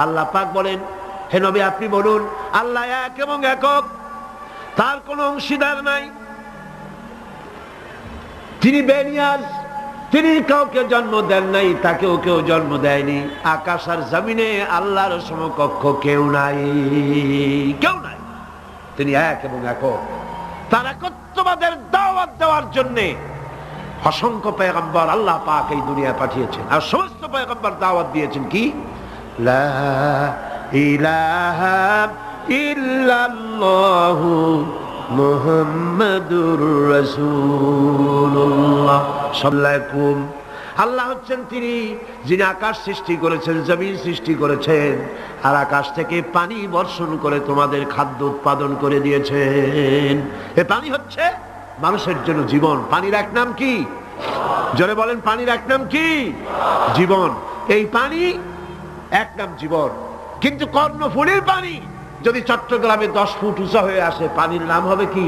আল্লাহ পাক বলেন, হে নবী আপনি বলুন আল্লাহ এক এবং একক, তার কোনো অংশীদার নাই, তিনি বেনিয়াজ, তিনি কাউকে জন্ম দেন নাই, তাকেও কেউ জন্ম দেয়নি। আকাশ আর জমিনে আল্লাহর সমকক্ষ কেউ নাই, কেউ নাই। তিনি এক এবং একক। তার একত্ববাদের দাওয়াত দেওয়ার জন্য অসংখ্য পয়গম্বর আল্লাহ পাক এই দুনিয়ায় পাঠিয়েছেন, আর সমস্ত পয়গম্বর দাওয়াত দিয়েছেন কি, লা ইলাহা ইল্লাল্লাহু মুহাম্মাদুর রাসূলুল্লাহ সাল্লাল্লাহু। আল্লাহ হচ্ছেন তিনি যিনি আকাশ সৃষ্টি করেছেন, জমিন সৃষ্টি করেছেন, আর আকাশ থেকে পানি বর্ষণ করে তোমাদের খাদ্য উৎপাদন করে দিয়েছেন। এই পানি হচ্ছে মানুষের জন্য জীবন। পানির এক নাম কি? জোরে বলেন, পানির এক নাম কি? জীবন। এই পানি এক নাম জীবন। কিন্তু কর্ণফুলীর পানি যদি চট্টগ্রামে 10 ফুট উঁচা হয়ে আসে, পানির নাম হবে কি?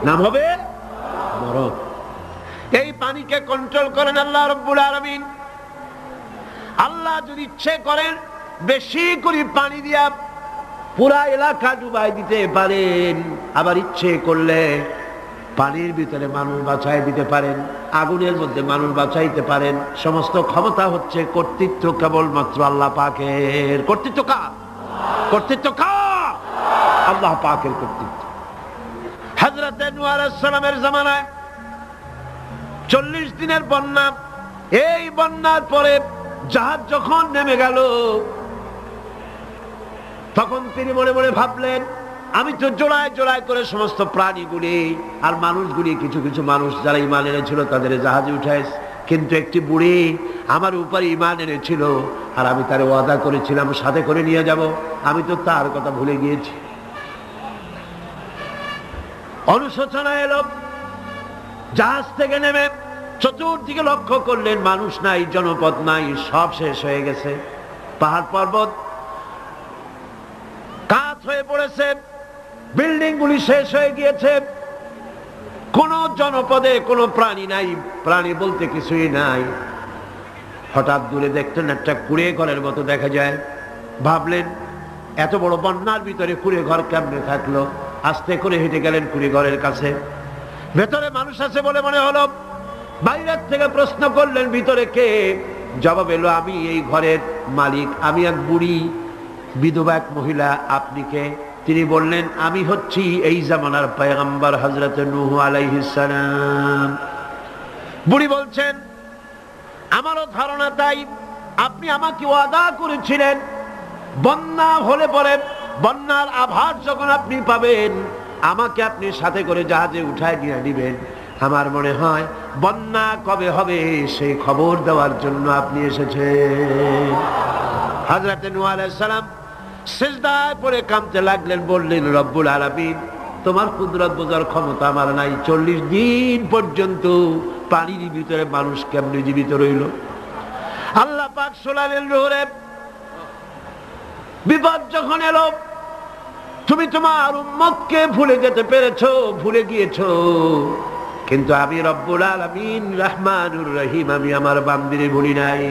নাম হবে মরণ। এই পানিকে কন্ট্রোল করেন আল্লাহ রাব্বুল আলামিন। আল্লাহ যদি ইচ্ছে করেন বেশি করে পানি দিয়া পুরা এলাকা ডুবাই দিতে পারেন, আবার ইচ্ছে করলে পানির ভিতরে মানুষ বাঁচাই দিতে পারেন, আগুনের মধ্যে মানুষ বাঁচাইতে পারেন। সমস্ত ক্ষমতা হচ্ছে, কর্তৃত্ব কেবলমাত্র আল্লাহ পাকের। কর্তৃত্ব কার? কর্তৃত্ব কার? আল্লাহ পাকের কর্তৃত্ব। হযরত নূহ আলাইহিস সালামের জামানায় 40 দিনের বন্যা। এই বন্যার পরে জাহাজ যখন নেমে গেল, তখন তিনি মনে মনে ভাবলেন, আমি তো জোড়ায় জোড়ায় করে সমস্ত প্রাণীগুলি আর মানুষগুলি, কিছু কিছু মানুষ যারা ঈমান এনেছিল তাদের জাহাজে উঠাইছে, কিন্তু একটি বুড়ি আমার উপরে ঈমান এনেছিল, আর আমি তার ওয়াদা করেছিলাম সাথে করে নিয়ে যাব, আমি তো তার কথা ভুলে গিয়েছি। অনুশোচনা এলো। জাহাজ থেকে নেমে চতুর্দিকে লক্ষ্য করলেন, মানুষ নাই, জনপদ নাই, সব শেষ হয়ে গেছে। পাহাড় পর্বত কাত হয়ে পড়েছে, বিল্ডিং গুলি শেষ হয়ে গিয়েছে, কোন জনপদে কোনো প্রাণী নাই, প্রাণী বলতে কিছুই নাই। হঠাৎ দূরে দেখতেন একটা কুড়ে ঘরের মতো দেখা যায়। ভাবলেন এত বড় বন্যার ভিতরে কুড়ে ঘর কেমনে থাকলো? আস্তে করে হেঁটে গেলেন কুড়ে ঘরের কাছে। ভেতরে মানুষ আছে বলে মনে হলো। বাইরের থেকে প্রশ্ন করলেন, ভিতরে কে? জবাব এলো, আমি এই ঘরের মালিক, আমি এক বুড়ি বিধবা এক মহিলা। আপনি কে? তিনি বললেন, আমি হচ্ছি এই জামানার পয়গম্বর হযরত নূহ আলাইহিস সালাম। বুড়ি বলছেন, আমারও ধারণা তাই। আপনি আমাকে ওয়াদা করেছিলেন বন্যা হলে পরে, বন্যার আভাস যখন আপনি পাবেন, আমাকে আপনি সাথে করে জাহাজে উঠায় নিয়ে দিবেন। আমার মনে হয় বন্যা কবে হবে সেই খবর দেওয়ার জন্য আপনি এসেছেন। হযরত নূহ আলাইহিস সালাম সিজদায় পড়ে কাঁদতে লাগলেন, বললেন, রব্বুল আলামিন, তোমার কুদরত বোঝার ক্ষমতা আমার নাই। 40 দিন পর্যন্ত পানির ভিতরে মানুষ কেমনে জীবিত রইল? আল্লাহ পাক শোনালেন, নূরে, বিপদ যখন এলো, তুমি তোমার উম্মতকে ভুলে যেতে পেরেছো, ভুলে গিয়েছো, কিন্তু আমি রব্বুল আলামিন রহমানুর রহিম, আমি আমার বান্দিরে ভুলি নাই।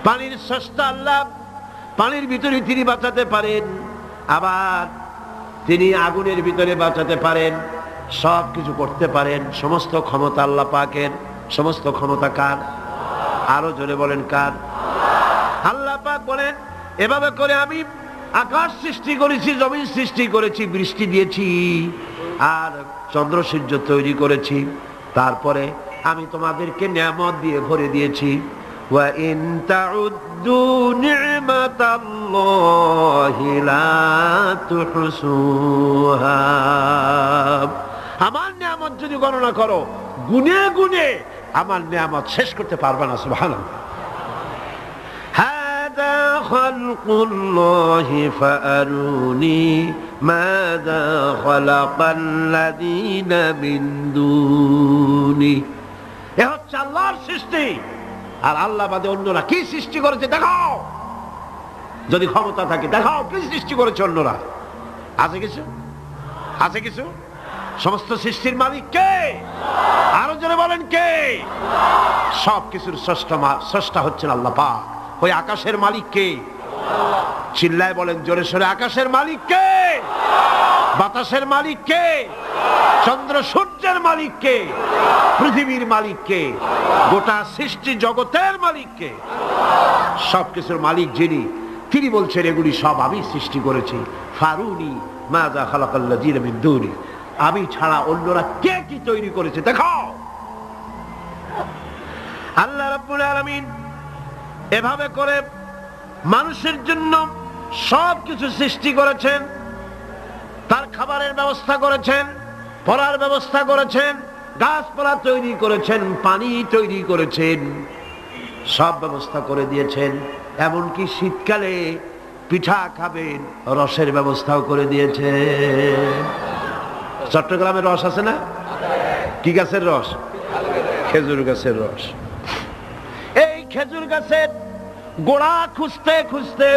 পানির স্রষ্টা আল্লাহ, পানির ভিতরে তিনি বাঁচাতে পারেন, আবার তিনি আগুনের ভিতরে বাঁচাতে পারেন, সব কিছু করতে পারেন। সমস্ত ক্ষমতা আল্লাহ পাকের। সমস্ত ক্ষমতা কার? আরো জোরে বলেন, কার? আল্লাহ পাক বলেন, এভাবে করে আমি আকাশ সৃষ্টি করেছি, জমিন সৃষ্টি করেছি, বৃষ্টি দিয়েছি, আর চন্দ্র সূর্য তৈরি করেছি। তারপরে আমি তোমাদেরকে নিয়ামত দিয়ে ভরে দিয়েছি। ওয়া ইন তাউদ্দু নি'মাতাল্লাহি লা তুহসুহা। আমার নিয়ামত যদি গণনা করো, গুনে গুনে আমার নিয়ামত শেষ করতে পারবে না। সুবহানাল্লাহ। হাদা খালকুল্লাহি ফাআরুনি মাযা খালাকাল্লাযীনা মিন দুনি। এ হচ্ছে আল্লাহর সৃষ্টি, আর আল্লাহ বাদে অন্যরা কি সৃষ্টি করেছে দেখাও। যদি ক্ষমতা থাকে দেখাও কি সৃষ্টি করেছে অন্যরা। আছে কিছু? আছে কিছু? সমস্ত সৃষ্টির মালিক কে? আরো জোরে বলেন কে? সব কিছুর স্রষ্টা হচ্ছেন আল্লাহ পাক। ওই আকাশের মালিক কে? চিল্লায় বলেন জোরে সোরে, আকাশের মালিক কে? বাতাসের মালিক কে? চন্দ্র সূর্যের মালিক কে? পৃথিবীর মালিক কে? গোটা সৃষ্টি জগতের মালিক কে? সবকিছুর মালিক যিনি, তিনি বলছেন এগুলি সব আমি সৃষ্টি করেছি। ফারুনি মাযা খালাকাল্লাযীনা মিন দুনি, আমি ছাড়া অন্যরা কে কি তৈরি করেছে দেখো। আল্লাহ রাব্বুল আলামিন এভাবে করে মানুষের জন্য সবকিছু সৃষ্টি করেছেন। তার খাবারের ব্যবস্থা করেছেন, পড়ার ব্যবস্থা করেছেন, গাছপালা তৈরি করেছেন, পানি তৈরি করেছেন, সব ব্যবস্থা করে দিয়েছেন। এমনকি শীতকালে পিঠা খাবেন, রসের ব্যবস্থাও করে দিয়েছেন। চট্টগ্রামের রস আছে না? কি গাছের রস? খেজুর গাছের রস। এই খেজুর গাছের গোড়া খুঁজতে খুঁজতে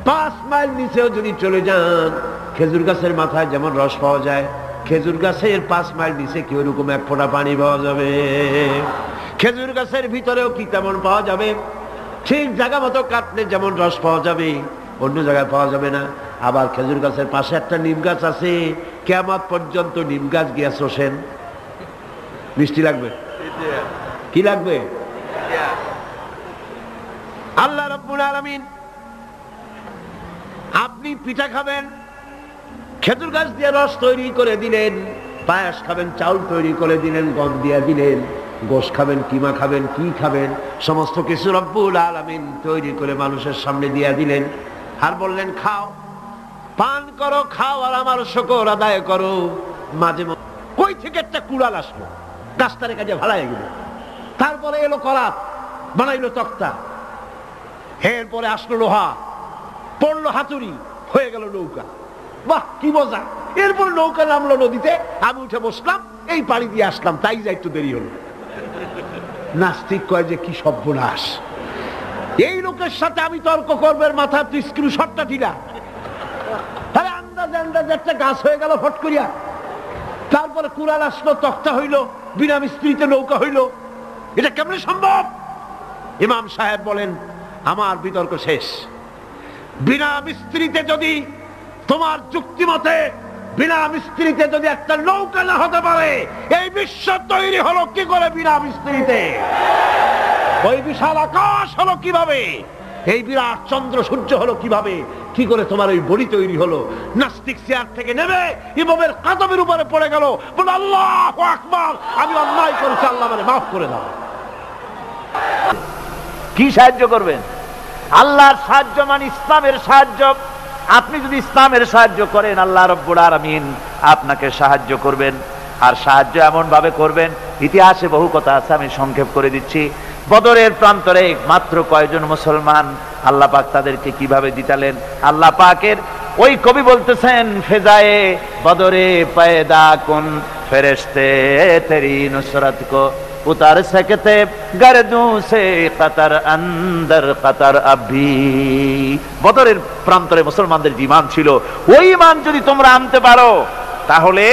5 মাইল নিচেও যদি চলে যান, খেজুর গাছের মাথায় যেমন রস পাওয়া যায়, খেজুর গাছের 5 মাইল নিচে কি ওরকম এক ফোঁটা পানি পাওয়া যাবে? খেজুর গাছের ভিতরেও কি তেমন পাওয়া যাবে? ঠিক জায়গা মতো কাটলে যেমন রস পাওয়া যাবে, অন্য জায়গায় পাওয়া যাবে না। আবার খেজুর গাছের পাশে একটা নিম গাছ আছে, কিয়ামত পর্যন্ত নিম গাছ গিয়া শোষেন। মিষ্টি লাগবে? কি লাগবে? আল্লাহ রাব্বুল আলামিন, আপনি পিঠা খাবেন, খেজুর গাছ দিয়ে রস তৈরি করে দিলেন। পায়েস খাবেন, চাউল তৈরি করে দিলেন, গম দিয়ে দিলেন। গোশ খাবেন, কিমা খাবেন, কি খাবেন, সমস্ত কিছু রব্বুল আলামিন তৈরি করে মানুষের সামনে দিয়ে দিলেন। আর বললেন খাও, পান করো, খাও, আর আমার শুকর আদায় করো। মাঝে মধ্যে কই থেকে একটা কুড়াল আসলো, গাছটারে কাজে ভাড়ায় গেল। তারপরে এলো করাত, বানাইলো তক্তা, এরপরে আসলো লোহা, পড়লো হাতুড়ি, হয়ে গেল নৌকা। বাহ, কি মজা! এরপর নৌকা নামলো নদীতে, আমি উঠে বসলাম, এই পাড়ি দিয়ে আসলাম, তাই যা একটু দেরি হলো। নাস্তিক কয় যে কি সর্বনাশ, এই লোকের সাথে আমি তর্ক করবে, মাথা তুই স্ক্রু শটটা ঢিলা। তাহলে আন্দাজে আন্দাজে একটা গাছ হয়ে গেল ফট করিয়া। তারপরে কুড়াল আসলো, তক্তা হইলো, বিনা মিস্ত্রিতে নৌকা হইলো। এটা কেমনে সম্ভব? ইমাম সাহেব বলেন, আমার বিতর্ক শেষ। বিনা মিস্ত্রিতে যদি, তোমার যুক্তি মতে বিনা মিস্ত্রিতে যদি একটা নৌকা না হতে পারে, এই বিশ্ব তৈরি হলো কি করে বিনা মিস্ত্রিতে? ওই বিশাল আকাশ হলো কিভাবে? এই বিরাট চন্দ্র সূর্য হলো কিভাবে? কি করে তোমার ওই বডি তৈরি হলো? নাস্তিক চেয়ার থেকে নেমে ইমামের কাদমের উপরে পড়ে গেল, বলে আল্লাহু আকবার, আমি অন্যায় করেছি, আল্লাহ আমারে মাফ করে দাও। কি সাহায্য করবেন? আল্লাহর সাহায্য মানে ইসলামের সাহায্য। আপনি যদি ইসলামের সাহায্য করেন, আল্লাহ রাব্বুল আলামিন আপনাকে সাহায্য করবেন। আর সাহায্য এমন ভাবে করবেন, ইতিহাসে বহু কথা আছে, আমি সংক্ষেপ করে দিচ্ছি। বদরের প্রান্তরে মাত্র কয়জন মুসলমান, আল্লাহ পাক তাদেরকে কিভাবে জিতালেন। আল্লাহ পাকের ওই কবি বলতেছেন, ফেজায়ে বদরে পয়দা কুন ফেরেশতে তেরি নুসরত কো उतार सकते गर्दों से कतर अंदर कतर अभी। বদরের প্রান্তরে মুসলমানদের ঈমান ছিল, ওই ঈমান যদি তোমরা আনতে পারো, তাহলে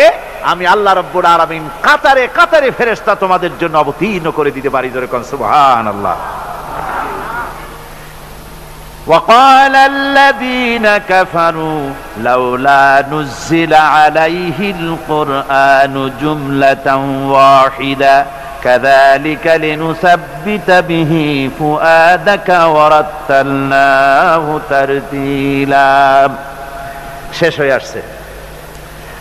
আমি আল্লাহ রাব্বুল আলামিন কাতারে কাতারে ফেরেশতা তোমাদের জন্য অবতীর্ণ করে দিতে পারি। জোরে কোন সুবহানাল্লাহ। وقال الذين كفروا لولا نزل عليه القرآن جملة واحدة كذلك لنثبت به فؤادك ورتلناه ترتيلا। শেষ হয়ে আসছে।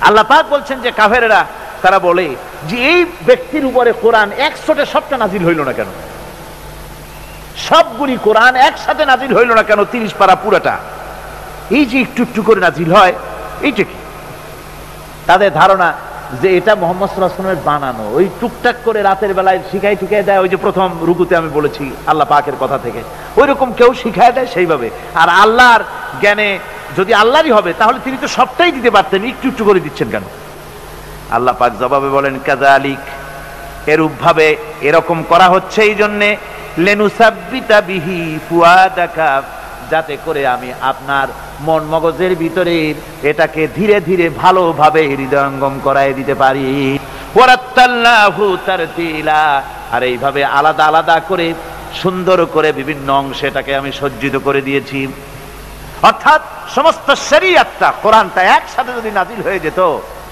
আল্লাহ পাক বলছেন যে কাফেরেরা তারা বলে যে এই ব্যক্তির উপরে কোরআন একসাথে সবটা নাজিল হইল না কেন? সবগুলি কোরআন একসাথে নাজিল হইল না কেন? 30 পারা পুরাটা এই যে একটু একটু করে নাজিল হয়, এইটা কি? তাদের ধারণা যে এটা মুহাম্মদ সাল্লাল্লাহু আলাইহি ওয়াসাল্লামের বানানো, ওই টুকটাক করে রাতের বেলায় শিখাই ঠিকাই দেয়। ওই যে প্রথম রুকুতে আমি বলেছি আল্লাহ পাকের কথা থেকে, ওই রকম কেউ শিখায় দেয় সেইভাবে। আর আল্লাহর জ্ঞানে যদি আল্লাহরই হবে, তাহলে তিনি তো সবটাই দিতে পারতেন, একটু একটু করে দিচ্ছেন কেন? আল্লাহ পাক জবাবে বলেন, কাযালিক, এরূপ ভাবে এরকম করা হচ্ছে এই জন্যে, লেনুসাব্বিতা বিহি ফুয়াদাকা, যাতে করে আমি আপনার মন মগজের ভিতরে এটাকে ধীরে ধীরে ভালোভাবে হৃদয়ঙ্গম করায় দিতে পারি। ওয়ারাত্তালনাহু তারতিলা, আর এইভাবে আলাদা আলাদা করে সুন্দর করে বিভিন্ন অংশে এটাকে আমি সজ্জিত করে দিয়েছি। অর্থাৎ সমস্ত শরীয়তটা, কোরআনটা একসাথে যদি নাজিল হয়ে যেত,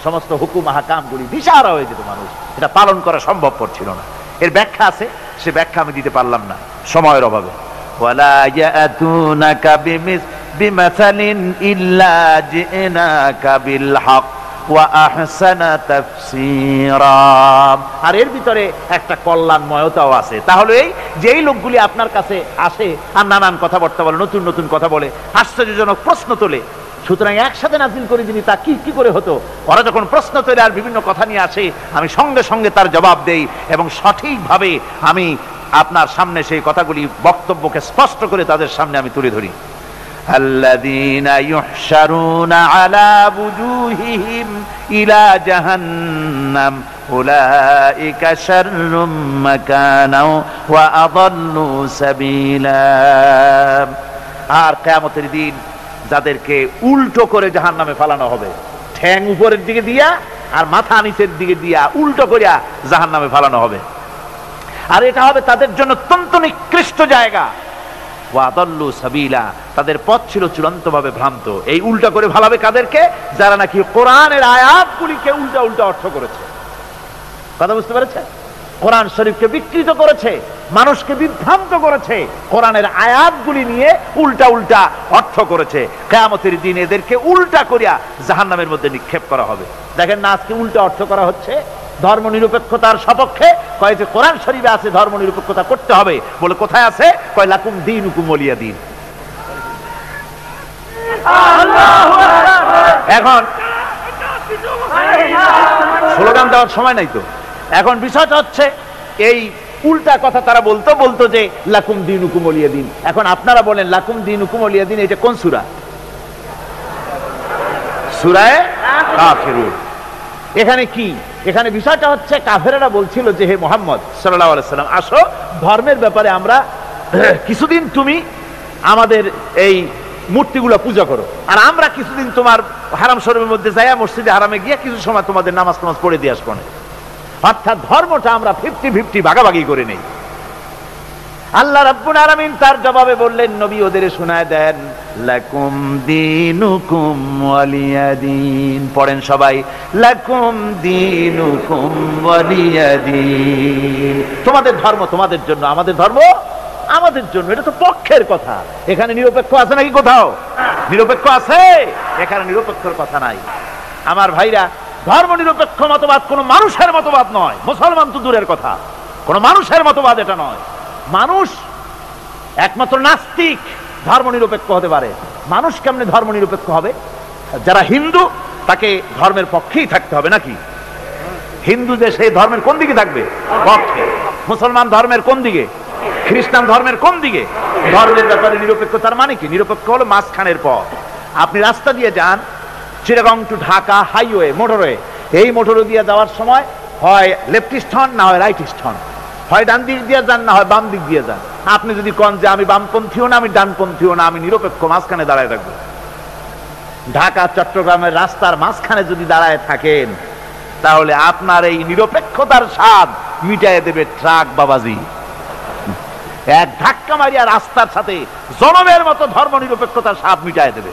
সমস্ত হুকুম আহকামগুলি দিশাহারা হয়ে যেত, মানুষ এটা পালন করা সম্ভবপর ছিল না। এর ব্যাখ্যা আছে, সে ব্যাখ্যা আমি দিতে পারলাম না সময়ের অভাবে। ওয়ালা ইয়াতুনাকা বিমাসালিন ইল্লা জিনাকা বিল হক ওয়া আহসানা তাফসীরা। আর এর ভিতরে একটা কল্যাণময়তাও আছে। তাহলে এই যেই লোকগুলি আপনার কাছে আসে আর নানান কথাবার্তা বলে, নতুন নতুন কথা বলে, আশ্চর্যজনক প্রশ্ন তোলে, সুতরাং একসাথে নাজিল করে দিলি তা কি করে হতো? ওরা যখন প্রশ্ন তোলে আর বিভিন্ন কথা নিয়ে আসে, আমি সঙ্গে সঙ্গে তার জবাব দেই এবং সঠিকভাবে আমি আপনার সামনে সেই কথাগুলি, বক্তব্যকে স্পষ্ট করে তাদের সামনে আমি তুলে ধরি। আল্লাযীনা ইউহশারুনা আলা বুজুহিহিম ইলা জাহান্নাম উলাইকা শাররুম মাকানাও ওয়া আযাল্লু সাবিলা। আর কিয়ামতের দিন যাদেরকে উল্টো করে জাহান্নামে ফেলানো হবে, ঠ্যাং উপরের দিকে দিয়া আর মাথা নিচের দিকে দিয়া উল্টো করিয়া জাহান্নামে ফেলানো হবে। আর এটা হবে তাদের জন্য অত্যন্ত নিকৃষ্ট জায়গা। ওয়া আযাল্লু সাবিলা, তাদের পথ ছিল চূড়ান্তভাবে ভ্রান্ত। এই উল্টা করে ফেলাবে কাদেরকে? যারা নাকি কোরআনের আয়াতগুলিকে উল্টা উল্টা অর্থ করেছে। কথা বুঝতে পেরেছে? কোরআন শরীফকে বিকৃত করেছে, মানুষকে বিভ্রান্ত করেছে, কোরআনের আয়াতগুলি নিয়ে উল্টা উল্টা অর্থ করেছে। কিয়ামতের দিন এদেরকে উল্টা করিয়া জাহান্নামের মধ্যে নিক্ষেপ করা হবে। দেখেন না, আজকে উল্টা অর্থ করা হচ্ছে ধর্ম নিরপেক্ষতার সপক্ষে। কয় যে কোরআন শরীফে আছে ধর্ম নিরপেক্ষতা করতে হবে, বলে কোথায় আছে? কয় লাকুম দীনুকুম ওয়ালিয়া দীন। এখন স্লোগান দেওয়ার সময় নাই তো। এখন বিষয়টা হচ্ছে এই উল্টা কথা তারা বলতো যে লাকুম দীনুকুম ওয়ালিয়া দীন। এখন আপনারা বলেন লাকুম দীনুকুম ওয়ালিয়া দীন এটা কোন সূরা? সূরা কাফিরুন। এখানে কি? এখানে বিষয়টা হচ্ছে কাফেরেরা বলছিল যে হে মুহাম্মদ সাল্লাল্লাহু আলাইহি সাল্লাম, আসো ধর্মের ব্যাপারে আমরা কিছুদিন তুমি আমাদের এই মূর্তিগুলো পূজা করো, আর আমরা কিছুদিন তোমার হারাম শরীফের মধ্যে যাইয়া মসজিদে হারামে গিয়ে কিছু সময় তোমাদের নামাজ পড়ে দিয়ে আসবো। অর্থাৎ ধর্মটা আমরা 50-50 ভাগাভাগি করে নেই। আল্লাহ রাব্বুল আলামিন তার জবাবে বললেন, নবী ওদের শোনায় দেন, লাকুম দীনুকুম ওয়ালিয়া দীন। পড়েন সবাই, লাকুম দীনুকুম ওয়ালিয়া দীন। তোমাদের ধর্ম তোমাদের জন্য, আমাদের ধর্ম আমাদের জন্য। এটা তো পক্ষের কথা। এখানে নিরপেক্ষ আছে নাকি কোথাও? নিরপেক্ষ আছে? এখানে নিরপেক্ষর কথা নাই। আমার ভাইরা, ধর্ম নিরপেক্ষ মতবাদ কোন মানুষের মতবাদ নয়। মুসলমান তো দূরের কথা, কোন মানুষের মতবাদ এটা নয়। মানুষ একমাত্র নাস্তিক ধর্ম নিরপেক্ষ হতে পারে। মানুষ কেমনে ধর্ম নিরপেক্ষ হবে? যারা হিন্দু তাকে ধর্মের পক্ষেই থাকতে হবে নাকি? হিন্দু যে সেই ধর্মের কোন দিকে থাকবে? পক্ষে। মুসলমান ধর্মের কোন দিকে? খ্রিস্টান ধর্মের কোন দিকে? ধর্মের ব্যাপারে নিরপেক্ষতার মানে কি? নিরপেক্ষ হলো মাঝখানের পথ। আপনি রাস্তা দিয়ে যান, Chittagong to Dhaka highway, motorway, এই মোটরওয়ে দিয়ে যাওয়ার সময় হয় লেফটিস্ট হন, না হয় রাইটিস্ট হন, হয় ডান দিক দিয়ে যান, না হয় বাম দিক দিয়ে যান। আপনি যদি কোন যে আমি বামপন্থীও না, আমি ডানপন্থীও না, আমি নিরপেক্ষ, মাঝখানে দাঁড়ায় থাকবো। ঢাকা চট্টগ্রামের রাস্তার মাঝখানে যদি দাঁড়ায় থাকেন, তাহলে আপনার এই নিরপেক্ষতার স্বাদ মিটাইয়ে দেবে ট্রাক বাবাজি। এক ধাক্কা মারিয়া রাস্তার সাথে জনমের মতো ধর্ম নিরপেক্ষতার স্বাদ মিটাইয়ে দেবে।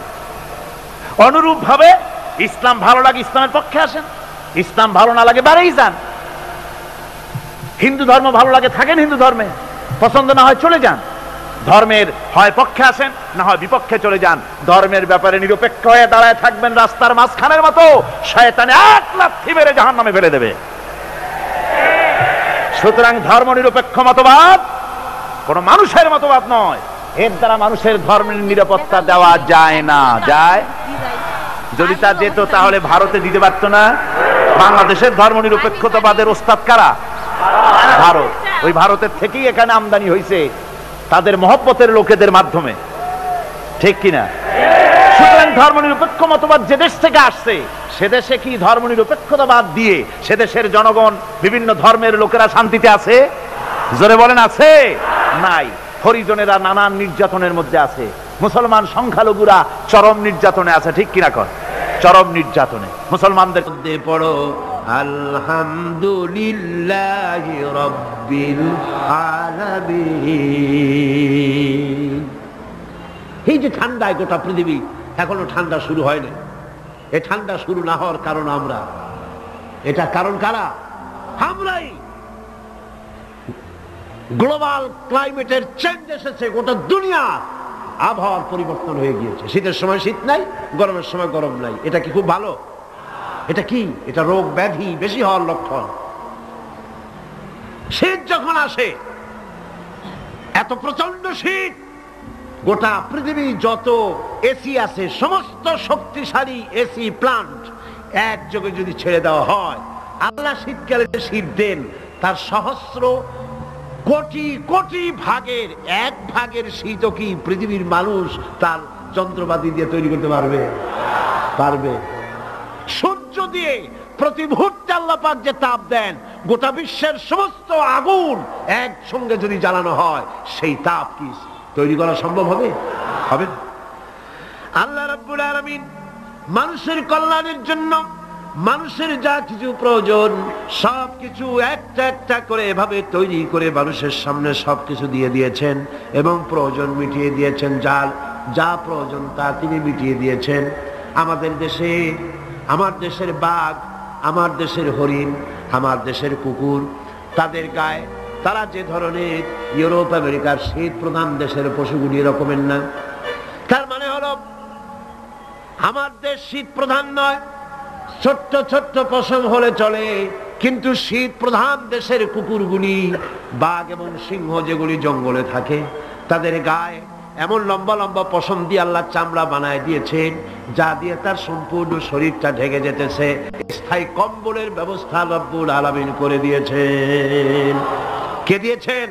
অনুরূপ ভাবে ইসলাম ভালো লাগে ইসলামের পক্ষে আসেন, ইসলাম ভালো না লাগে বাড়েই যান। হিন্দু ধর্ম ভালো লাগে থাকেন হিন্দু ধর্মে, পছন্দ না হয় চলে যান। ধর্মের হয় পক্ষে আসেন, না হয় বিপক্ষে চলে যান। ধর্মের ব্যাপারে নিরপেক্ষ হয়ে দাঁড়ায় থাকবেন রাস্তার মাঝখানের মতো, শয়তানে 1 লাথি মেরে জাহান্নামে ফেলে দেবে। সুতরাং ধর্ম নিরপেক্ষ মতবাদ কোন মানুষের মতবাদ নয়। এর দ্বারা মানুষের ধর্মের নিরাপত্তা দেওয়া যায় না। যায়? যদি তা যেত তাহলে ভারতে দিতে পারত না। বাংলাদেশের ধর্ম নিরপেক্ষতাবাদের ওস্তাদ কারা? ভারত। ওই ভারতের থেকেই এখানে আমদানি হয়েছে তাদের মহব্বতের লোকেদের মাধ্যমে, ঠিক কিনা? সুতরাং ধর্ম নিরপেক্ষ মতবাদ যে দেশ থেকে আসছে, সে দেশে কি ধর্ম নিরপেক্ষতাবাদ দিয়ে সে দেশের জনগণ, বিভিন্ন ধর্মের লোকেরা শান্তিতে আছে? জোরে বলেন, আছে? নাই। হরিজনেরা নানান নির্যাতনের মধ্যে আছে, মুসলমান সংখ্যালঘুরা চরম নির্যাতনে আছে, ঠিক কিনা? কর চরম নির্যাতনে মুসলমানদের মধ্যে পড়ো আলহামদুলিল্লাহি রাব্বিল আলামিন। এই যে ঠান্ডায় গোটা পৃথিবী, এখনো ঠান্ডা শুরু হয়নি। এই ঠান্ডা শুরু না হওয়ার কারণ আমরা, এটা কারণ কারা? আমরাই। গ্লোবাল ক্লাইমেটের চেঞ্জ এসেছে, গোটা দুনিয়া আবহাওয়ার পরিবর্তন হয়ে গিয়েছে। শীতের সময় শীত নাই, গরমের সময় গরম নাই। এটা কি খুব ভালো? এটা কি? এটা রোগ ব্যাধি বেশি হওয়ার লক্ষণ। শীত যখন আসে, এত প্রচন্ড শীত, গোটা পৃথিবী যত এসি আছে, সমস্ত শক্তিশালী এসি প্লান্ট একযোগে যদি ছেড়ে দেওয়া হয়, আল্লাহ শীতকালে শীত দেন, তার সহস্র কোটি কোটি ভাগের এক ভাগের শীতও কি পৃথিবীর মানুষ তার যন্ত্রপাতি দিয়ে তৈরি করতে পারবে? পারবে। সূর্য দিয়ে প্রতি মুহূর্তে আল্লাহ পাক যে তাপ দেন, গোটা বিশ্বের সমস্ত আগুন একসঙ্গে যদি জ্বালানো হয়, সেই তাপ কি তৈরি করা সম্ভব হবে? হবে না। আল্লাহ রাব্বুল আলামিন মানুষের কল্যাণের জন্য মানুষের যা কিছু প্রয়োজন সবকিছু একটা একটা করে এভাবে তৈরি করে মানুষের সামনে সবকিছু দিয়ে দিয়েছেন এবং প্রয়োজন মিটিয়ে দিয়েছেন। যার যা প্রয়োজন তা তিনি মিটিয়ে দিয়েছেন। আমাদের দেশে, আমার দেশের বাঘ, আমার দেশের হরিণ, আমার দেশের কুকুর, তাদের গায়ে তারা যে ধরনের ইউরোপ আমেরিকার শীত প্রধান দেশের পশুগুলি এরকমের না। তার মানে হলো আমার দেশ শীত প্রধান নয়, ছোট্ট ছোট্ট পশম হলে চলে, কিন্তু শীত প্রধান দেশের কুকুরগুলি, বাঘ এবং সিংহ যেগুলি জঙ্গলে থাকে, তাদের গায়ে এমন লম্বা লম্বা পশম দিয়ে আল্লাহ চামড়া বানায় দিয়েছেন, যা দিয়ে তার সম্পূর্ণ শরীরটা ঢেকে যেতেছে। স্থায়ী কম্বলের ব্যবস্থা রব্বুল আলামিন করে দিয়েছেন। কে দিয়েছেন?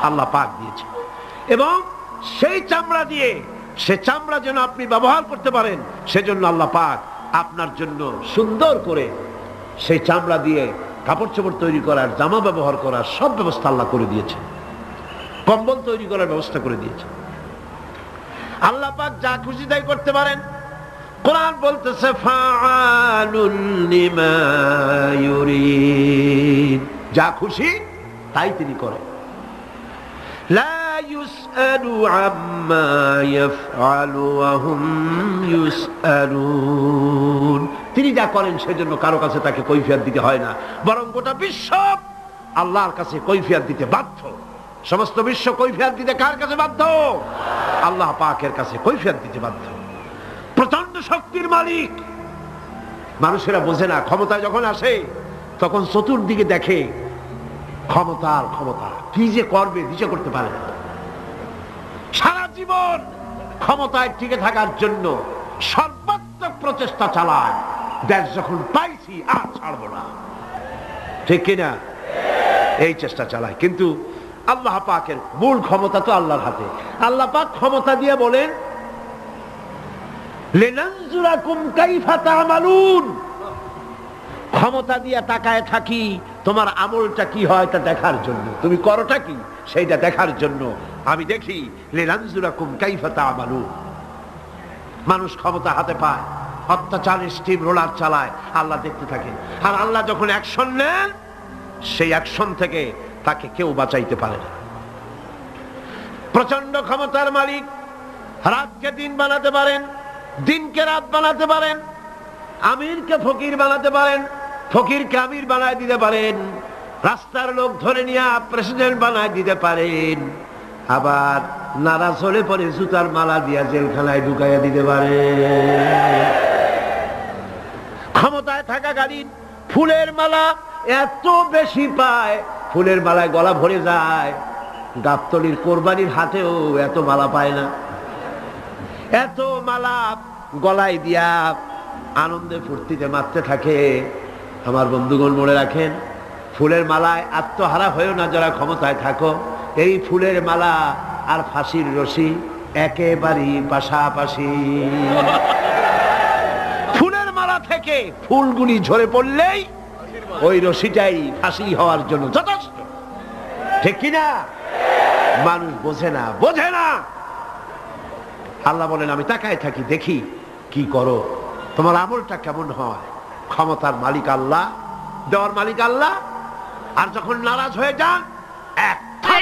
আল্লাহ পাক দিয়েছেন। এবং সেই চামড়া দিয়ে, সে চামড়া যেন আপনি ব্যবহার করতে পারেন, সেজন্য আল্লাহ পাক আপনার জন্য সুন্দর করে সেই চামড়া দিয়ে কাপড় চোপড় তৈরি করার, জামা ব্যবহার করার সব ব্যবস্থা আল্লাহ করে দিয়েছেন। কম্বল তৈরি করার ব্যবস্থা করে দিয়েছেন। আল্লাহ পাক যা খুশি তাই করতে পারেন। কোরআন বলতেছে ফাআলুল লিমা ইউরিদ, যা খুশি তাই তিনি করেন। লা ইউসআলু আম্মা ইয়াফআলু ওয়া হুম ইউসআলুন, তিনি যা করেন সেজন্য কারো কাছে তাকে কৈফিয়ত দিতে হয় না, বরং গোটা বিশ্ব আল্লাহর কাছে কৈফিয়ত দিতে বাধ্য। সমস্ত বিশ্ব কৈফিয়ত দিতে কার কাছে বাধ্য? আল্লাহ পাকের কাছে কৈফিয়ত দিতে বাধ্য। প্রচন্ড শক্তির মালিক। মানুষেরা বোঝে না, ক্ষমতায় যখন আসে তখন চতুর্দিকে দেখে ক্ষমতার ক্ষমতা, কি যে করবে দিশা করতে পারে না। সারা জীবন ক্ষমতায় টিকে থাকার জন্য সর্বাত্মক প্রচেষ্টা চালায়, দেশ যখন পাইছি আর ছাড়বো না, ঠিক কিনা? এই চেষ্টা চালায়। কিন্তু আল্লাহ পাকের মূল ক্ষমতা তো আল্লাহর হাতে। আল্লাহ পাক ক্ষমতা দিয়ে বলেন লিনানজুরাকুম কাইফা তা'মালুন, ক্ষমতা দিয়ে তাকায় থাকি তোমার আমলটা কি হয় তা দেখার জন্য, তুমি করোটা কি সেইটা দেখার জন্য আমি দেখি। লিনানজুরাকুম কাইফা তা'মালুন। মানুষ ক্ষমতা হাতে পায়, অত্যাচারের স্টিম রোলার চালায়, আল্লাহ দেখতে থাকে। আর আল্লাহ যখন অ্যাকশন নেন, সেই অ্যাকশন থেকে তাকে কেউ বাঁচাইতে পারে না। প্রচন্ড ক্ষমতার মালিক। রাতকে দিন বানাতে পারেন, দিনকে রাত বানাতে পারেন, আমিরকে ফকির বানাতে পারেন, ফকিরকে আমির বানায় দিতে পারেন, রাস্তার লোক ধরে নিয়ে প্রেসিডেন্ট বানায় দিতে পারেন, আবার নারাজ হলে পরে জুতার মালা দিয়া জেলখানায় ঢুকাইয়া দিতে পারেন। ক্ষমতায় থাকাকালীন ফুলের মালা এত বেশি পায়, ফুলের মালায় গলা ভরে যায়। গাবতলির কোরবানির হাটেও এত মালা পায় না। এত মালা গলায় দিয়া আনন্দে ফুর্তিতে মারতে থাকে। আমার বন্ধুগণ মনে রাখেন, ফুলের মালায় আত্মহারা হয়েও না যারা ক্ষমতায় থাকো। এই ফুলের মালা আর ফাঁসির রশি একেবারেই পাশাপাশি। ফুলের মালা থেকে ফুলগুলি ঝরে পড়লেই ওই রশিটাই ফাঁসি হওয়ার জন্য যথেষ্ট, ঠিক কিনা? মানুষ বোঝে না, বোঝে না। আল্লাহ বলেন আমি তাকায় থাকি, দেখি কি করো, তোমার আমলটা কেমন হয়। ক্ষমতার মালিক আল্লাহ, দেওয়ার মালিক আল্লাহ। আর যখন নারাজ হয়ে যান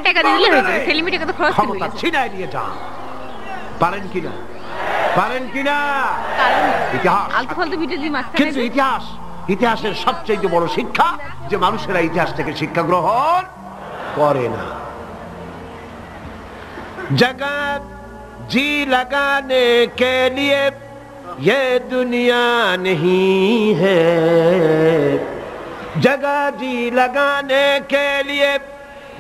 টাকা দিলে হয়ে যাবে, সেলিমি টাকা তো খরচ করে ক্ষমতা ছিনায় নিয়ে যান। পারেন কিনা? পারেন কিনা? কারণ ইতিহাস। আলতু ফালতু ভিডিও দিয়ে মাঝখানে কিন্তু ইতিহাসের সবচেয়ে বড় শিক্ষা যে মানুষেরা ইতিহাস থেকে শিক্ষা গ্রহণ করে না। জগৎ জি লাগানে কে লিয়ে ये दुनिया नहीं है, जगह जी लगाने के लिए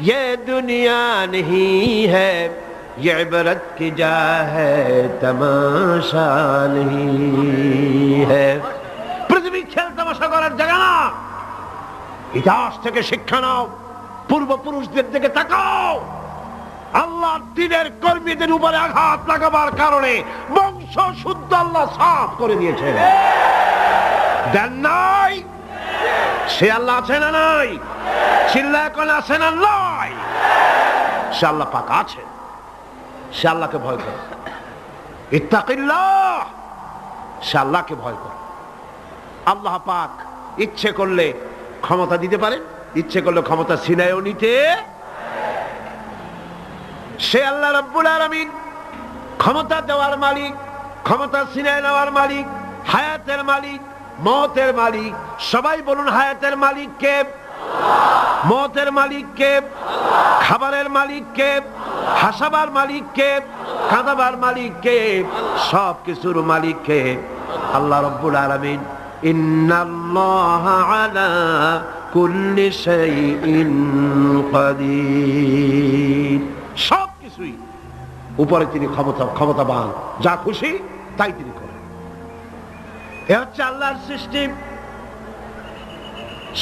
ये दुनिया नहीं है, ये इबरत की जा है तमाशा नहीं है। পৃথিবী খেল তামাশা করার জায়গা না। ইতিহাস থেকে শিক্ষা নাও, পূর্বপুরুষদের দিকে তাকাও। আল্লাহর দ্বীনের কর্মীদের উপরে আঘাত লাগাবার কারণে বংশ শুদ্ধ আল্লাহ সাফ করে দিয়েছেন। দেন নাই? সে আল্লাহ আছে না নাই? চিল্লা এখন আছে না নাই? সে আল্লাহ পাক আছে। সে আল্লাহকে ভয় করে। ইত্তাকিল্লাহ, সে আল্লাহকে ভয় করে। আল্লাহ পাক ইচ্ছে করলে ক্ষমতা দিতে পারেন, ইচ্ছে করলে ক্ষমতা ছিনায়ও নিতে। সে আল্লাহ রাব্বুল আলামিন ক্ষমতা দেওয়ার মালিক, ক্ষমতা ছিনিয়ে নেওয়ার মালিক, হায়াতের মালিক, মওতের মালিক। সবাই বলুন হায়াতের মালিক কে? মওতের মালিক কে? খাবারের মালিক কে? হাসাবার মালিক কে? কাঁদাবার মালিক কে? সব কিছুর মালিক কে? আল্লাহ রাব্বুল আলামিন। ইন্নাল্লাহা আলা কুল্লি শাইইন কাদির। সব কিছুই উপরে তিনি ক্ষমতাবান, যা খুশি তাই তিনি করেন। এ হচ্ছে আল্লাহর সৃষ্টি।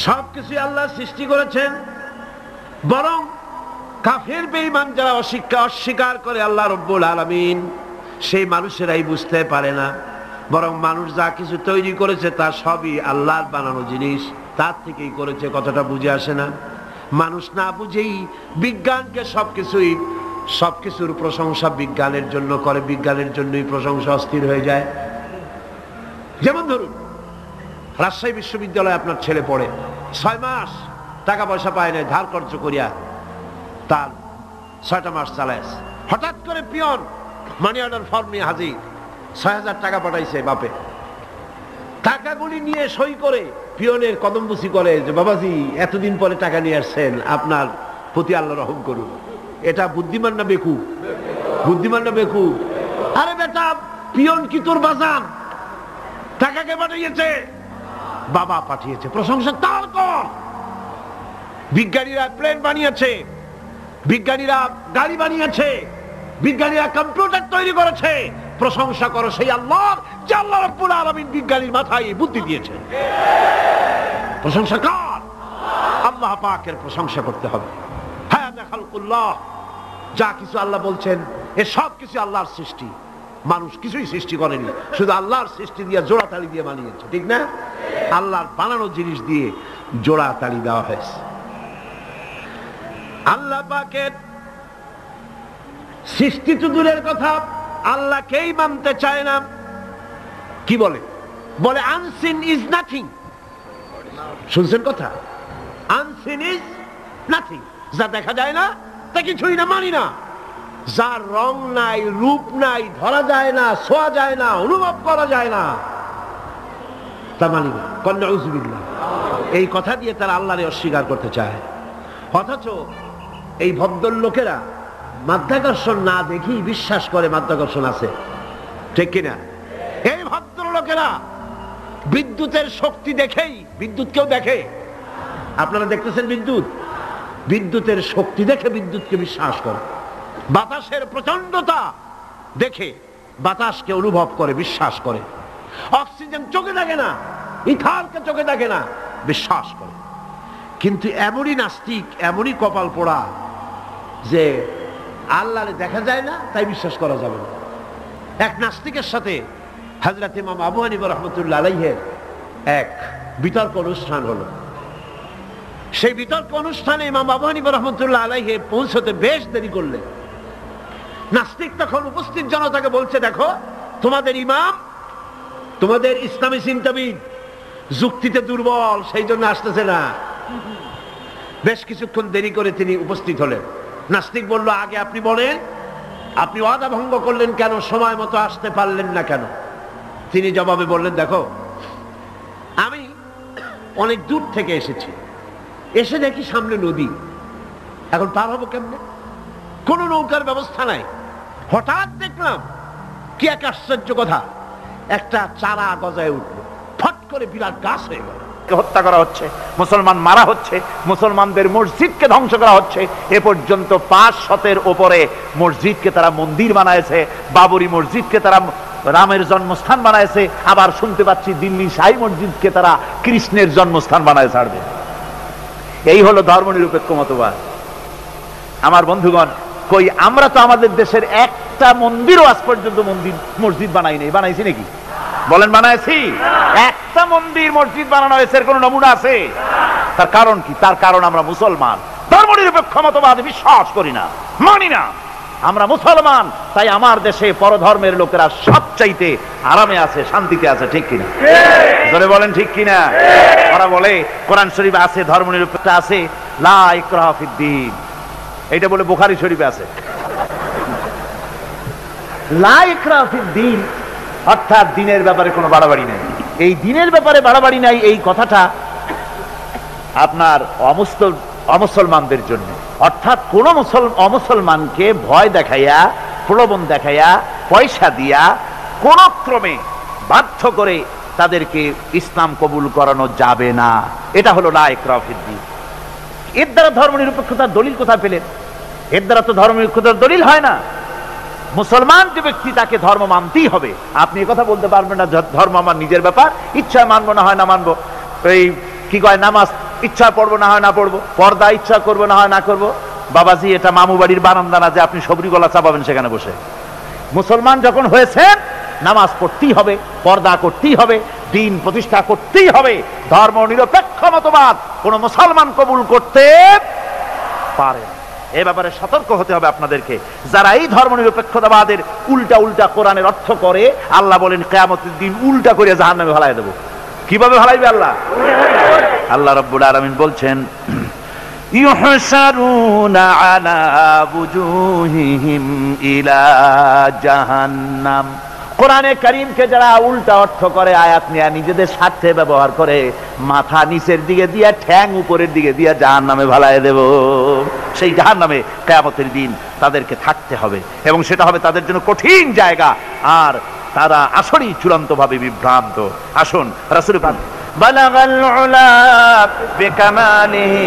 সবকিছু আল্লাহ সৃষ্টি করেছেন। বরং কাফের বেঈমান যারা অস্বীকার করে আল্লাহ রাব্বুল আলামিন, সেই মানুষেরাই বুঝতে পারে না। বরং মানুষ যা কিছু তৈরি করেছে তা সবই আল্লাহর বানানো জিনিস, তার থেকেই করেছে, কথাটা বুঝে আসে না। মানুষ না বুঝেই বিজ্ঞানকে সবকিছুর প্রশংসা বিজ্ঞানের জন্য করে, বিজ্ঞানের জন্যই প্রশংসা অস্থির হয়ে যায়। যেমন ধরুন রাজশাহী বিশ্ববিদ্যালয়ে আপনার ছেলে পড়ে, 6 মাস টাকা পয়সা পায় না, ধার কর্জ করিয়া তার 6টা মাস চালায়। হঠাৎ করে পিয়ন মানি অর্ডার ফর্ম নিয়ে হাজির, 6,000 টাকা পাঠাইছে বাপে। টাকাগুলি নিয়ে সই করে পিয়নের কদমবুসি করে যে বাবাজি এতদিন পরে টাকা নিয়ে আসছেন, আপনার প্রতি আল্লাহ রহম করুন। এটা বুদ্ধিমান না বেকুব? বুদ্ধিমান না বেকুব? আরে বেটা, পিয়ন কি তোর বাজান? টাকাকে পাঠিয়েছে, বাবা পাঠিয়েছে, প্রশংসা তার কর। বিজ্ঞানীরা প্লেন বানিয়েছে, বিজ্ঞানীরা গাড়ি বানিয়েছে, বিজ্ঞানীরা কম্পিউটার তৈরি করেছে, প্রশংসা করো সেই আল্লাহর যে আল্লাহ রাব্বুল আলামিন বিজ্ঞানীর মাথায় বুদ্ধি দিয়েছেন। প্রশংসা কর, আল্লাহ পাকের প্রশংসা করতে হবে। হায়াত খালকুল্লাহ, যা কিছু আল্লাহ বলছেন এ সব কিছু আল্লাহর সৃষ্টি। মানুষ কিছুই সৃষ্টি করেনি, শুধু আল্লাহর সৃষ্টি দিয়ে জোড়া তালি দিয়ে বানিয়েছে, ঠিক না? আল্লাহর বানানো জিনিস দিয়ে জোড়া তালি দেওয়া হয়েছে। আল্লাহ পাকের সৃষ্টি তো দূরের কথা, আল্লাহকেই মানতে চায় না। কি বলে? বলে আনসিন ইজ নাথিং। শুনছেন কথা? আনসিন ইজ নাথিং, যা দেখা যায় না তা কিছুই না, মানি না। যার রং নাই, রূপ নাই, ধরা যায় না, ছোঁয়া যায় না, অনুভব করা যায় না, তা মানি না। নাউযুবিল্লাহ। এই কথা দিয়ে তারা আল্লাহরে অস্বীকার করতে চায়। অথচ এই ভদ্রলোকেরা মাধ্যাকর্ষণ না দেখেই বিশ্বাস করে মাধ্যাকর্ষণ আছে, ঠিক কিনা? এই ভদ্রলোকেরা বিদ্যুতের শক্তি দেখেই, বিদ্যুৎকেও দেখে। আপনারা দেখতেছেন বিদ্যুৎ, বিদ্যুতের শক্তি দেখে বিদ্যুৎকে বিশ্বাস করে। বাতাসের প্রচন্ডতা দেখে বাতাসকে অনুভব করে, বিশ্বাস করে। অক্সিজেন চোখে দেখে না, ইথারকে চোখে দেখে না, বিশ্বাস করে। কিন্তু এমনই নাস্তিক, এমনই কপাল পোড়া যে আল্লাহরে দেখা যায় না তাই বিশ্বাস করা যাবে না। এক নাস্তিকের সাথে হযরত ইমাম আবু হানিফা রাহমাতুল্লাহ আলাইহির এক বিতর্ক অনুষ্ঠান হলো। সেই বিতর্ক অনুষ্ঠানে ইমাম আবু হানিফা রাহমাতুল্লাহ আলাইহি পৌঁছতে বেশ দেরি করলেন। নাস্তিক তখন উপস্থিত জনতাকে বলছে, দেখো তোমাদের ইমাম, তোমাদের ইসলামী চিন্তাবিদ যুক্তিতে দুর্বল, সেই জন্য আসতেছে না। বেশ কিছুক্ষণ দেরি করে তিনি উপস্থিত হলেন। নাস্তিক বলল, আগে আপনি বলেন, আপনি ওয়াদা ভঙ্গ করলেন কেন, সময় মতো আসতে পারলেন না কেন? তিনি জবাবে বললেন, দেখো, আমি অনেক দূর থেকে এসেছি, এসে দেখি সামনে নদী, এখন পার হবো কেমনে? কোন নৌকার ব্যবস্থা নাই। হঠাৎ দেখলাম কি এক আশ্চর্য কথা, একটা চারা গজায় উঠলো, ফট করে বিরাট গাছ হয়ে গেল। হত্যা করা হচ্ছে, মুসলমান মারা হচ্ছে, মুসলমানদের মসজিদকে ধ্বংস করা হচ্ছে। এ পর্যন্ত 500-এর উপরে মসজিদকে তারা মন্দির বানাইছে, বাবরি মসজিদকে তারা রামের জন্মস্থান বানাইছে, আবার শুনতে পাচ্ছি দিল্লি শাহী মসজিদকে তারা কৃষ্ণের জন্মস্থান বানায় ছাড়বে। এই হলো ধর্মনিরপেক্ষ মতবাদ। আমার বন্ধুগণ, কই আমরা তো আমাদের দেশের একটা মন্দিরও আজ পর্যন্ত মসজিদ বানাই নেই। বানাইছি নাকি? বলেন বানাইছি? একটা মন্দির মসজিদ বানানো হয়েছে, এর কোন নমুনা আছে? তার কারণ কি? তার কারণ আমরা মুসলমান, ধর্মনিরপেক্ষ মতবাদে বিশ্বাস করি না, মানি না। আমরা মুসলমান, তাই আমার দেশে পরধর্মের লোকেরা সবচাইতে আরামে আছে, শান্তিতে আছে। ঠিক কিনা? জোরে বলেন ঠিক কিনা? ওরা বলে কোরআন শরীফে আছে ধর্মনিরপেক্ষ আছে, লা ইকরাহা ফিদ্দীন, এইটা বলে বুখারী শরীফে আছে। লা ইকরাহা ফিদ্দীন অর্থাৎ দিনের ব্যাপারে কোনো বাড়াবাড়ি নাই। এই দিনের ব্যাপারে বাড়াবাড়ি নাই, এই কথাটা আপনার অমুসলমানদের জন্য, অর্থাৎ কোন অমুসলমানকে ভয় দেখাইয়া, প্রলোভন দেখাইয়া, পয়সা দিয়া কোন ক্রমে বাধ্য করে তাদেরকে ইসলাম কবুল করানো যাবে না। এটা হলো লা ইকরাহা ফিদ্দীন। এর দ্বারা ধর্মনিরপেক্ষতার দলিল কোথায় পেলেন? এর দ্বারা তো ধর্মনিরপেক্ষতার দলিল হয় না। মুসলমান যে ব্যক্তি, তাকে ধর্ম মানতেই হবে। আপনি কথা বলতে পারবেন না ধর্ম আমার নিজের ব্যাপার, ইচ্ছায় মানবো না হয় না মানবো। এই কি কয়, নামাজ ইচ্ছা পড়বো না হয় না পড়বো, পর্দা ইচ্ছা করবো না হয় না করবো। বাবাজি, এটা মামু বাড়ির বারান্দা না যে আপনি সবরি গলা চাপাবেন সেখানে বসে। মুসলমান যখন হয়েছেন, নামাজ পড়তেই হবে, পর্দা করতেই হবে, দিন প্রতিষ্ঠা করতেই হবে। ধর্ম নিরপেক্ষ মতবাদ কোন মুসলমান কবুল করতে পারে না। এ ব্যাপারে সতর্ক হতে হবে আপনাদেরকে। যারা এই ধর্মনিরপেক্ষতাবাদের উল্টা উল্টা কোরআনের অর্থ করে, আল্লাহ বলেন কিয়ামতের দিন উল্টা করে জাহান্নামে ফেলায় দেব। কিভাবে ফেলাইবে আল্লাহ? আল্লাহ রাব্বুল আলামিন বলছেন, ইউহশারুনা আলা বুজুহিহিম ইলা জাহান্নাম। কোরআনে কারীমকে যারা উল্টা অর্থ করে, আয়াত নিয়ে নিজেদের স্বার্থে ব্যবহার করে, মাথা নিচের দিকে দিয়া ঠ্যাং উপরের দিকে দিয়া জাহান্নামে ভালায় দেব। সেই জাহান্নামে কিয়ামতের দিন তাদেরকে থাকতে হবে, এবং সেটা হবে তাদের জন্য কঠিন জায়গা, আর তারা আসলেই চূড়ান্তভাবে বিভ্রান্ত। আসুন রাসূল পাক বালাগাল উলা বিকামালিহি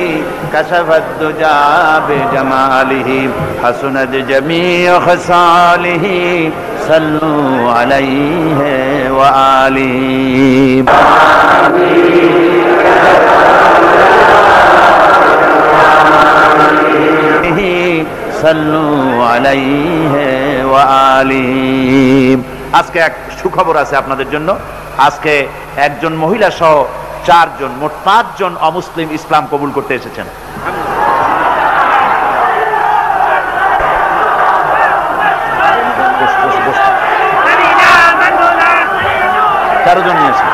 কাশাফাদ দুজা বিজামালিহি হাসুনাত জামিউ খাসালিহি সাল্লু আলাইহি ওয়া আলিহি সাল্লু আলাইহি ওয়া আলিহি। আজকে এক সুখবর আছে আপনাদের জন্য। আজকে একজন মহিলা সহ 4 জন, মোট 5 জন অমুসলিম ইসলাম কবুল করতে এসেছেন। 4 জন নিয়েছে।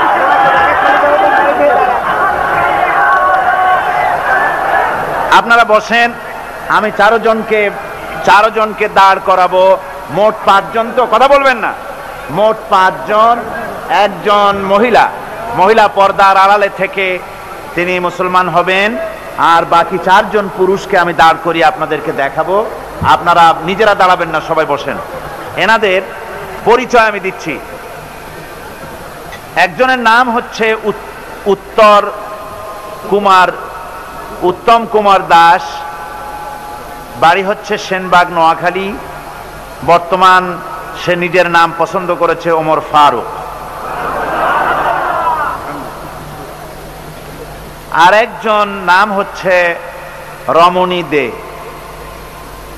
আপনারা বসেন, আমি 4 জনকে দাঁড় করাবো। মোট 5 জন, তো কথা বলবেন না। মোট 5 জন। একজন মহিলা পর্দার আড়ালে থেকে তিনি মুসলমান হবেন, আর বাকি 4 জন পুরুষকে আমি দাঁড় করিয়ে আপনাদেরকে দেখাবো। আপনারা নিজেরা দাঁড়াবেন না, সবাই বসেন। এনাদের পরিচয় আমি দিচ্ছি। একজনের নাম হচ্ছে উত্তম কুমার দাস, বাড়ি হচ্ছে সেনবাগ, নোয়াখালী। বর্তমান সে নিজের নাম পছন্দ করেছে ওমর ফারুক। আরেকজন নাম হচ্ছে রমণী দে,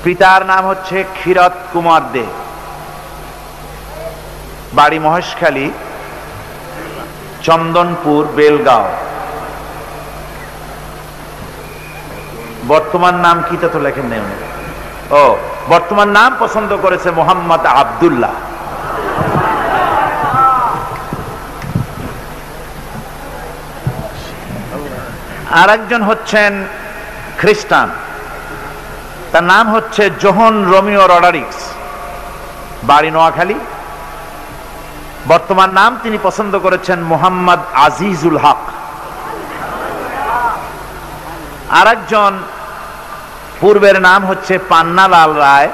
পিতার নাম হচ্ছে ক্ষীরত কুমার দে, বাড়ি মহেশখালী, চন্দনপুর, বেলগাঁও। বর্তমান নাম কি তা তো লেখেন নেই। ও, বর্তমান নাম পছন্দ করেছে মোহাম্মদ আর একজন হচ্ছেন খ্রিস্টান, তার নাম হচ্ছে জোহন রোমিও রডারিক্স, বাড়ি নোয়াখালী। বর্তমান নাম তিনি পছন্দ করেছেন মোহাম্মদ আজিজুল হক। আর একজন পূর্বের নাম হচ্ছে পান্নালাল রায়,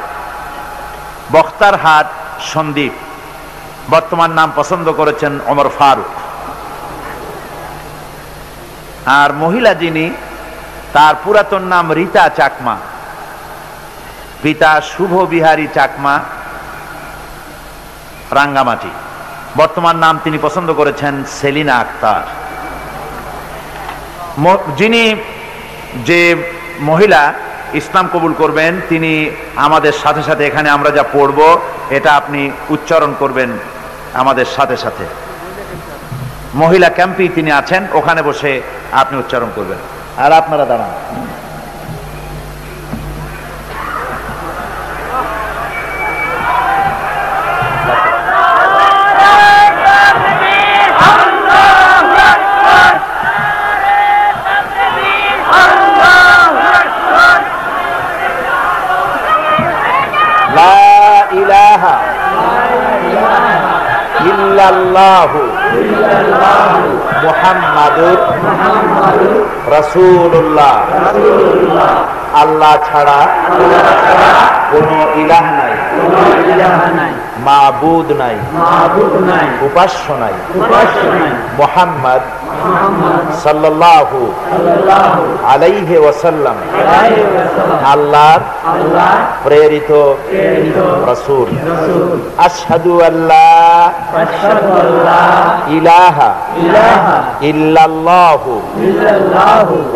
বখতারহাট সন্দ্বীপ। বর্তমান নাম পছন্দ করেছেন ওমর ফারুক। আর মহিলা যিনি, তার পুরাতন নাম রীতা চাকমা, পিতা শুভ বিহারী চাকমা, রাঙ্গামাটি। বর্তমান নাম তিনি পছন্দ করেছেন সেলিনা আক্তার। যিনি যে মহিলা ইসলাম কবুল করবেন, তিনি আমাদের সাথে সাথে এখানে আমরা যা পড়ব এটা আপনি উচ্চারণ করবেন আমাদের সাথে সাথে। মহিলা ক্যাম্পে তিনি আছেন, ওখানে বসে আপনি উচ্চারণ করবেন। আর আপনারা দাঁড়ান। মুহাম্মাদুর রাসূলুল্লাহ। আল্লাহ ছাড়া কোনো ইলাহ নাই, মাবুদ নাই, উপাস্য নাই। মুহাম্মদ সাল্লাল্লাহু আলাইহি ওয়াসাল্লাম আল্লাহর প্রেরিত রাসূল। আশহাদু আল্লা ইলাহা ইল্লাল্লাহু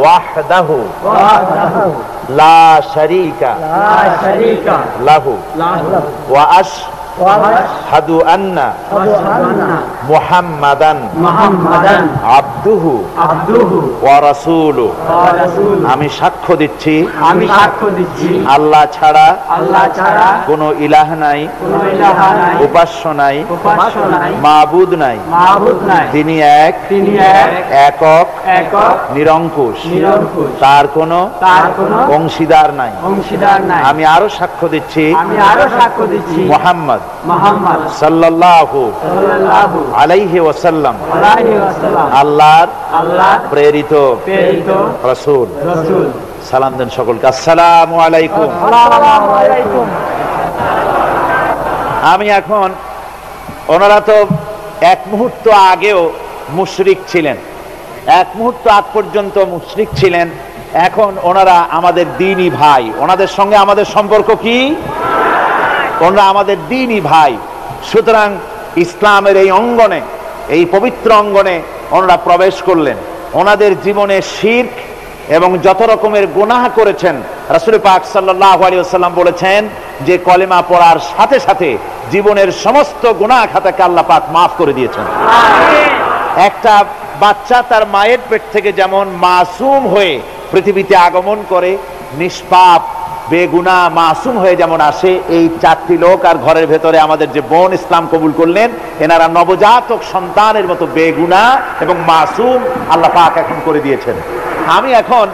ওয়াহদাহু লা শারীকা লাহু ওয়া আশহাদু আন্না মুহাম্মাদান আবদুহু ওয়া রাসূলুহু। আমি সাক্ষ্য দিচ্ছি আল্লাহ ছাড়া কোনো ইলাহ নাই, উপাস্য নাই, মাবুদ নাই। তিনি এক, একক, নিরঙ্কুশ, তার কোনো অংশীদার নাই। আমি আরো সাক্ষ্য দিচ্ছি মুহাম্মদ সাল্লাল্লাহু আলাইহি ওয়াসাল্লাম আল্লাহর প্রেরিত রাসূল। সালাম দেন সকলকে। আসসালামু আলাইকুম। আমি এখন, ওনারা তো এক মুহূর্ত আগেও মুশরিক ছিলেন, এক মুহূর্ত আগ পর্যন্ত মুশরিক ছিলেন, এখন ওনারা আমাদের দ্বীনি ভাই। ওনাদের সঙ্গে আমাদের সম্পর্ক কি? ওনারা আমাদের দ্বীনি ভাই। সুতরাং ইসলামের এই অঙ্গনে, এই পবিত্র অঙ্গনে ওনারা প্রবেশ করলেন। ওনাদের জীবনে শিরক এবং যত রকমের গুনাহ করেছেন, রাসূল পাক সাল্লাল্লাহু আলাইহি ওয়াসাল্লাম বলেছেন যে কলেমা পড়ার সাথে সাথে জীবনের সমস্ত গুনাহ খাতাকে আল্লাহ পাক মাফ করে দিয়েছেন। একটা বাচ্চা তার মায়ের পেট থেকে যেমন মাসুম হয়ে পৃথিবীতে আগমন করে, নিষ্পাপ বেগুনা মাসুম হয়ে যেমন আসে, এই চারটি লোক আর ঘরের ভেতরে আমাদের যে বোন ইসলাম কবুল করলেন, এনারা নবজাতক সন্তানের মতো বেগুনা এবং মাসুম আল্লাহ পাক এখন করে দিয়েছেন। আমি এখন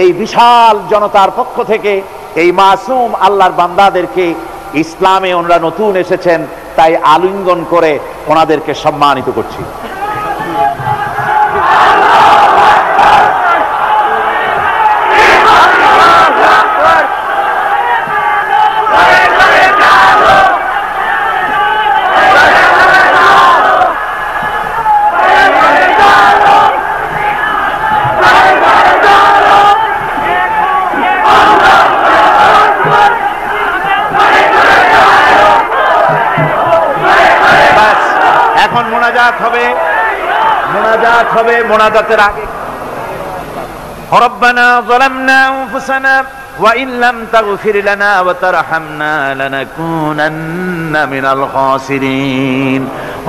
এই বিশাল জনতার পক্ষ থেকে এই মাসুম আল্লাহর বান্দাদেরকে, ইসলামে ওনারা নতুন এসেছেন তাই আলিঙ্গন করে ওনাদেরকে সম্মানিত করছি। মোনাজাত হবে। মোনাজাতের আগে রব্বানা যালামনা আনফুসানা ওয়া ইন লাম তাগফির লানা ওয়া তারহামনা লানাকুনান্না মিনাল খাসিরিন।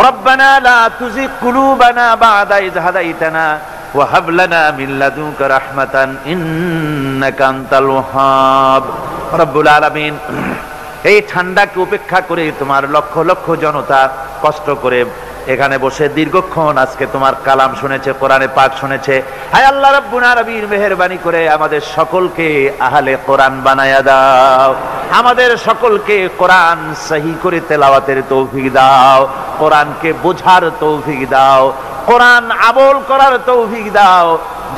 রব্বানা লা তুযিগ কুলুবানা বা'দা ইয হাদাইতানা ওয়া হাব লানা মিন লাদুনকা রাহমাতান ইন্নাকা আনতাল ওয়াহ্হাব। রব্বুল আলামিন, এই ঠান্ডাকে উপেক্ষা করে তোমার লক্ষ লক্ষ জনতা কষ্ট করে এখানে বসে দীর্ঘক্ষণ আজকে তোমার কালাম শুনেছে, কোরআনে পাক শুনেছে। হায় আল্লাহ রাব্বুল আলামিন, মেহেরবানি করে আমাদের সকলকে আহলে কোরআন বানায়া দাও, আমাদের সকলকে কোরআন সহি করে তেলাওয়াতের তৌফিক দাও, কোরআনকে বোঝার তৌফিক দাও, কোরআন আমল করার তৌফিক দাও।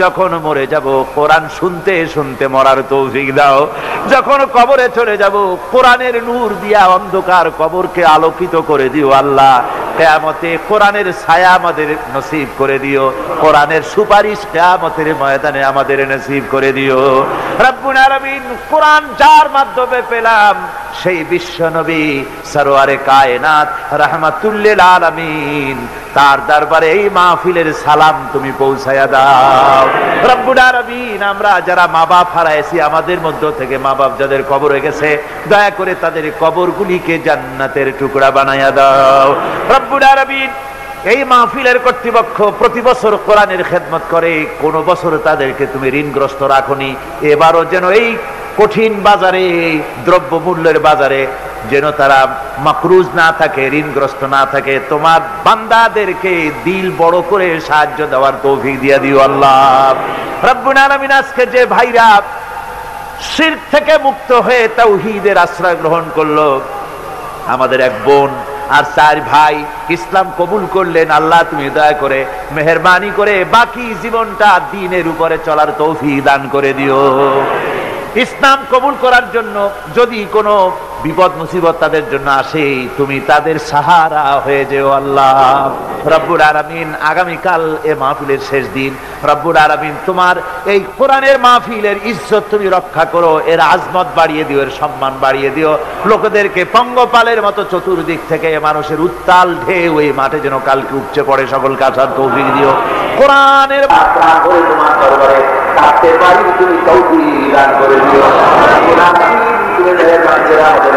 যখন মরে যাব কোরআন শুনতে শুনতে মরার তৌফিক দাও। যখন কবরে চলে যাব কোরআনের নূর দিয়া অন্ধকার কবরকে আলোকিত করে দিও আল্লাহ। কিয়ামতে কোরআনের ছায়া আমাদের নসিব করে দিও, কোরআনের সুপারিশ কিয়ামতের ময়দানে আমাদের নসিব করে দিও। রব্বুল আলামিন, কোরআন যার মাধ্যমে পেলাম সেই বিশ্ব নবী সরওয়ারে কায়নাত রাহমাতুল লিল আলামিন, তার দরবারে এই মাহফিলের সালাম তুমি পৌঁছায়া দাও। রব্বুল আলামিন, আমরা যারা মা বাপ হারাইছি, আমাদের মধ্য থেকে মা বাপ যাদের কবরে গেছে, দয়া করে তাদের কবরগুলিকে জান্নাতের টুকরা বানায়া দাও। রব্বুল আলামিন, এই মাহফিলের কর্তৃপক্ষ প্রতি বছর কোরআনের খেদমত করে, কোন বছর তাদেরকে তুমি ঋণগ্রস্ত রাখনি, এবারও যেন এই কঠিন বাজারে, দ্রব্য মূল্যের বাজারে যেন তারা মাকরুজ না থাকে, ঋণগ্রস্ত না থাকে। তোমার বান্দাদেরকে দিল বড় করে সাহায্য দেওয়ার তৌফিক দিয়ে দিও আল্লাহ। রব্বুল আলামিন, আজকে যে ভাইরা শিরক থেকে মুক্ত হয়ে তাওহীদের আশ্রয় গ্রহণ করলো, আমাদের এক বোন আর 4 ভাই ইসলাম কবুল করলেন, আল্লাহ তুমি দয়া করে মেহেরবানি করে বাকি জীবনটা দ্বীনের উপরে চলার তৌফিক দান করে দিও। ইসলাম কবুল করার জন্য যদি কোনো বিপদ মুসিবত তাদের জন্য আসে, তুমি তাদের সাহারা হয়ে যেও আল্লাহ। রব্বুল আলামিন, আগামীকাল এ মাহফিলের শেষ দিন, রব্বুল আলামিন তোমার এই কোরআনের মাহফিলের ইজ্জত তুমি রক্ষা করো, এর আজমত বাড়িয়ে দিও, এর সম্মান বাড়িয়ে দিও। লোকদেরকে পঙ্গপালের মতো চতুর্দিক থেকে মানুষের উত্তাল ঢেউ এই মাঠে যেন কালকে উপচে পড়ে, সকলকে আসার তৌফিক দিও। কোরআনের তোমার দরবারে থাকতে পারি, তুমি তৌফিক দান করে দিও। তুমি মেহেরবানি করে আমাদের